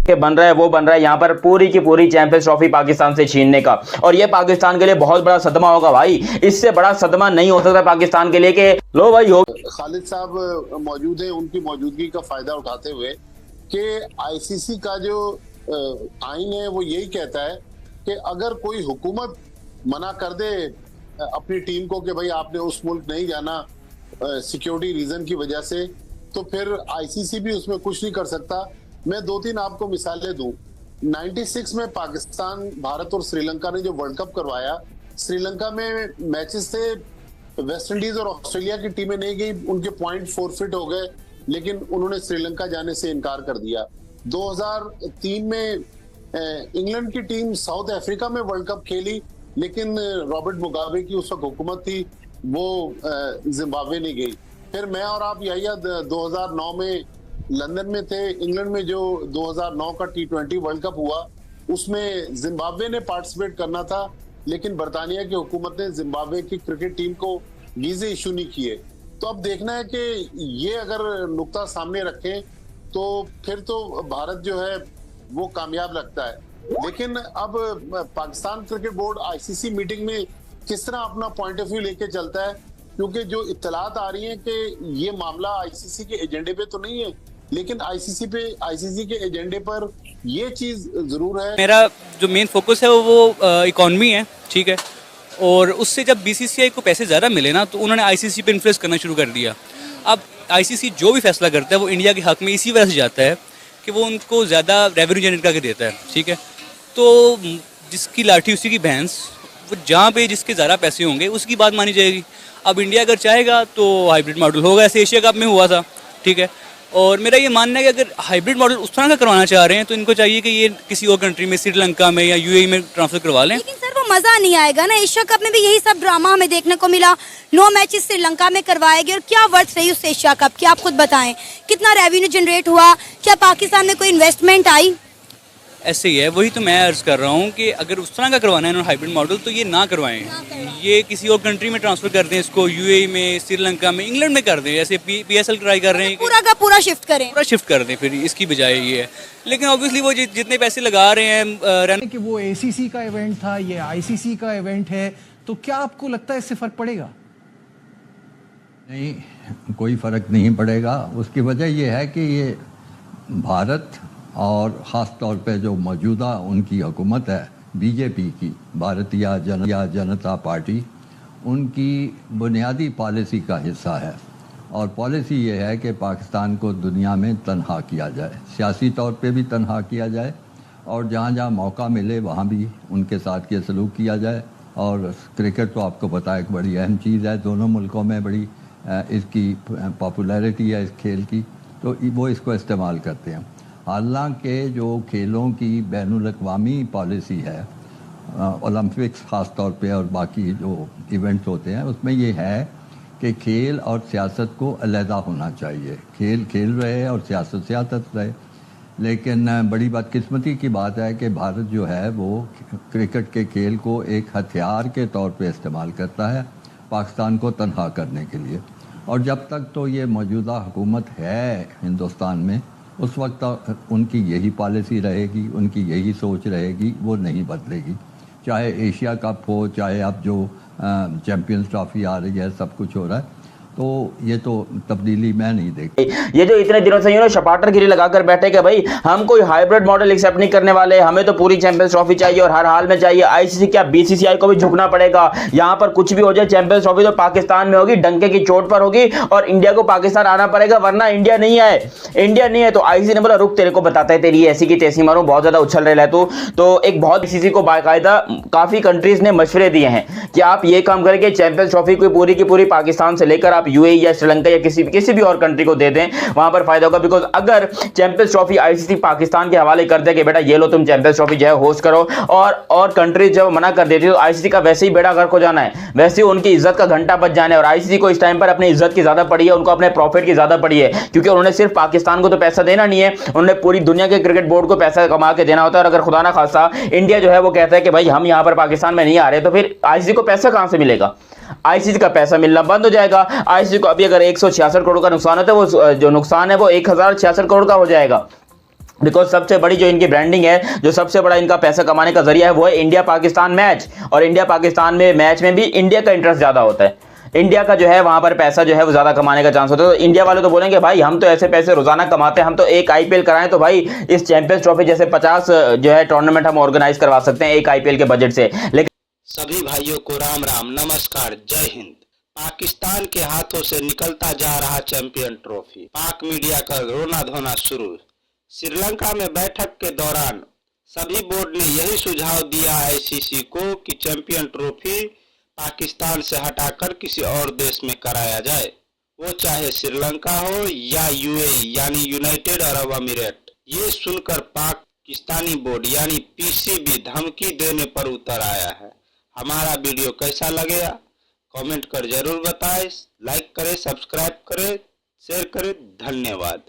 के बन रहा है वो बन रहा है यहाँ पर पूरी की पूरी चैंपियंस ट्रॉफी पाकिस्तान से छीनने का। और ये पाकिस्तान के लिए बहुत बड़ा सदमा होगा भाई, इससे बड़ा सदमा नहीं हो सकता पाकिस्तान के लिए कि लो भाई हो। खालिद साहब मौजूद हैं, उनकी मौजूदगी का फायदा उठाते हुए कि आईसीसी का जो आइन है वो यही कहता है कि अगर कोई हुकूमत मना कर दे अपनी टीम को कि भाई आपने उस मुल्क नहीं जाना सिक्योरिटी रीजन की वजह से, तो फिर आईसीसी भी उसमें कुछ नहीं कर सकता। मैं 2-3 आपको मिसालें दूं। 96 में पाकिस्तान, भारत और श्रीलंका ने जो वर्ल्ड कप करवाया, श्रीलंका में मैचेस थे, वेस्ट इंडीज और ऑस्ट्रेलिया की टीमें नहीं गई, उनके पॉइंट फोरफिट हो गए, लेकिन उन्होंने श्रीलंका जाने से इनकार कर दिया। 2003 में इंग्लैंड की टीम साउथ अफ्रीका में वर्ल्ड कप खेली, लेकिन रॉबर्ट मुगाबे की उस वक्त हुकूमत थी, वो जिम्बाब्वे नहीं गई। फिर मैं और आप यही 2009 में लंदन में थे, इंग्लैंड में जो 2009 का T20 वर्ल्ड कप हुआ उसमें जिम्बाब्वे ने पार्टिसिपेट करना था, लेकिन बरतानिया की हुकूमत ने जिम्बाब्वे की क्रिकेट टीम को वीजे इशू नहीं किए। तो अब देखना है कि ये अगर नुक्ता सामने रखें तो फिर तो भारत जो है वो कामयाब लगता है। लेकिन अब Pakistan cricket board ICC meeting में किस तरह अपना पॉइंट ऑफ व्यू लेके चलता है, क्योंकि जो इत्तलात आ रही हैं कि ये मामला आईसीसी के एजेंडे पे तो नहीं है, लेकिन आईसीसी के एजेंडे पर ये चीज जरूर है। मेरा जो मेन फोकस है वो इकॉनमी है, ठीक है, और उससे जब बीसीसीआई को पैसे ज़्यादा मिले ना तो उन्होंने आईसीसी पे इन्फ्लुएंस करना शुरू कर दिया। अब आईसीसी जो भी फैसला करता है वो इंडिया के हक में इसी वजह से जाता है कि वो उनको ज़्यादा रेवेन्यू जनरेट करके देता है, ठीक है। तो जिसकी लाठी उसी की भैंस, वो जहाँ पे जिसके ज़्यादा पैसे होंगे उसकी बात मानी जाएगी। अब इंडिया अगर चाहेगा तो हाइब्रिड मॉडल होगा, ऐसे एशिया कप में हुआ था, ठीक है। और मेरा ये मानना है कि अगर हाइब्रिड मॉडल उस तरह का करवाना चाह रहे हैं तो इनको चाहिए कि ये किसी और कंट्री में, श्रीलंका में या यूएई में ट्रांसफर करवा लें। लेकिन सर वो मजा नहीं आएगा ना, एशिया कप में भी यही सब ड्रामा हमें देखने को मिला। 9 मैचेस श्रीलंका में करवाए गए और क्या वर्थ रही उस एशिया कप की, आप खुद बताएं। कितना रेवेन्यू जनरेट हुआ, क्या पाकिस्तान में कोई इन्वेस्टमेंट आई? ऐसे ही है, वही तो मैं अर्ज कर रहा हूँ कि अगर उस तरह का करवाना है इन्होंने हाइब्रिड मॉडल तो ये ना करवाएं, ये किसी और कंट्री में ट्रांसफर कर दें, इसको यूएई में, श्रीलंका में, इंग्लैंड में कर दें, जैसे पीएसएल ट्राई कर रहे हैं, पूरा का पूरा शिफ्ट करें, पूरा शिफ्ट कर दें फिर इसकी बजाय ये है। लेकिन ऑब्वियसली वो जितने पैसे लगा रहे हैं कि वो एसीसी का इवेंट था, ये आईसीसी का इवेंट है, तो क्या आपको लगता है इससे फर्क पड़ेगा? नहीं, कोई फर्क नहीं पड़ेगा। उसकी वजह यह है कि ये भारत और ख़ास तौर पे जो मौजूदा उनकी हुकूमत है बीजेपी की, भारतीय जनता पार्टी, उनकी बुनियादी पॉलिसी का हिस्सा है। और पॉलिसी ये है कि पाकिस्तान को दुनिया में तनहा किया जाए, सियासी तौर पे भी तनहा किया जाए, और जहाँ जहाँ मौका मिले वहाँ भी उनके साथ ये सलूक किया जाए। और क्रिकेट तो आपको पता है एक बड़ी अहम चीज़ है, दोनों मुल्कों में बड़ी इसकी पॉपुलैरिटी है इस खेल की, तो वो इसको इस्तेमाल करते हैं। हालांकि जो खेलों की बैनुल-अक़वामी पॉलिसी है, ओलंपिक्स ख़ास तौर पे और बाकी जो इवेंट्स होते हैं, उसमें ये है कि खेल और सियासत को अलहदा होना चाहिए। खेल खेल रहे और सियासत सियासत रहे। लेकिन बड़ी बदकिस्मती की बात है कि भारत जो है वो क्रिकेट के खेल को एक हथियार के तौर पे इस्तेमाल करता है पाकिस्तान को तनहा करने के लिए। और जब तक तो ये मौजूदा हुकूमत है हिंदुस्तान में, उस वक्त उनकी यही पॉलिसी रहेगी, उनकी यही सोच रहेगी, वो नहीं बदलेगी। चाहे एशिया कप हो, चाहे अब जो चैंपियंस ट्रॉफी आ रही है, सब कुछ हो रहा है, तो ये तो तब्दीली मैं नहीं देखती। ये जो इतने दिनों से शपाटरगिरी लगाकर बैठे कि भाई हम कोई हाइब्रिड मॉडल एक्सेप्ट नहीं करने वाले, हमें तो पूरी चैंपियंस ट्रॉफी चाहिए और हर हाल में चाहिए। आईसीसी क्या बीसीसीआई को भी झुकना पड़ेगा, यहाँ पर कुछ भी हो जाए चैंपियंस ट्रॉफी तो पाकिस्तान में होगी, डंके की चोट पर होगी, और इंडिया को पाकिस्तान आना पड़ेगा, वरना इंडिया नहीं है। इंडिया नहीं है तो आईसीसी ने बोला रुक तेरे को बताते हैं, तेरी ऐसी की तैसी मारूं, बहुत ज्यादा उछल रहे तू। तो एक बहुत आईसीसी को बाकायदा काफी कंट्रीज ने मशवरे दिए हैं कि आप ये काम करके चैंपियंस ट्रॉफी को पूरी की पूरी पाकिस्तान से लेकर आप यूएई या श्रीलंका या किसी भी और कंट्री को दे दें, वहां पर फायदा होगा। बिकॉज अगर चैंपियंस ट्रॉफी आईसीसी पाकिस्तान के हवाले कर दे कि बेटा ये लो तुम चैंपियंस ट्रॉफी जो है होस्ट करो, और कंट्रीज जब मना कर देती है तो आईसीसी का वैसे ही बेड़ा गर्क हो जाना है, वैसे ही उनकी इज्जत का घंटा बज जाना है। और आईसीसी को इस टाइम पर अपनी इज्जत की ज्यादा पड़ी है, उनको अपने प्रॉफिट की ज्यादा पड़ी है, क्योंकि उन्होंने सिर्फ पाकिस्तान को तो पैसा देना नहीं है, उन्होंने पूरी दुनिया के क्रिकेट बोर्ड को पैसा कमा के देना होता है। और अगर खुदा ना खासा इंडिया जो है वो कहता है कि भाई हम यहां पर पाकिस्तान में नहीं आ रहे, तो फिर आईसीसी को पैसा कहां से मिलेगा? आईसीसी का पैसा मिलना बंद हो जाएगा। आईसीसी को अभी अगर 166 करोड़ का नुकसान होता है, वो जो नुकसान है वो 1066 करोड़ का हो जाएगा। बिकॉज सबसे बड़ी जो इनकी ब्रांडिंग है, जो सबसे बड़ा इनका पैसा कमाने का जरिया है, वो है इंडिया पाकिस्तान मैच। और इंडिया पाकिस्तान में मैच में भी इंडिया का इंटरेस्ट ज़्यादा होता है, इंडिया का जो है वहां पर पैसा जो है वो ज़्यादा कमाने का चांस होता है। तो इंडिया वाले तो बोलेंगे भाई हम तो ऐसे पैसे रोजाना कमाते हैं, हम तो एक आईपीएल कराएं तो भाई इस चैंपियंस ट्रॉफी जैसे 50 जो है टूर्नामेंट हम ऑर्गेनाइज करवा सकते हैं एक आईपीएल के बजट से। लेकिन सभी भाइयों को राम राम, नमस्कार, जय हिंद। पाकिस्तान के हाथों से निकलता जा रहा चैंपियन ट्रॉफी, पाक मीडिया का रोना धोना शुरू। श्रीलंका में बैठक के दौरान सभी बोर्ड ने यही सुझाव दिया आईसीसी को कि चैंपियन ट्रॉफी पाकिस्तान से हटाकर किसी और देश में कराया जाए, वो चाहे श्रीलंका हो या यूएई यानी यूनाइटेड अरब अमीरात। ये सुनकर पाकिस्तानी बोर्ड यानी पीसीबी धमकी देने पर उतर आया है। हमारा वीडियो कैसा लगेगा कमेंट कर जरूर बताएं, लाइक करें, सब्सक्राइब करें, शेयर करें। धन्यवाद।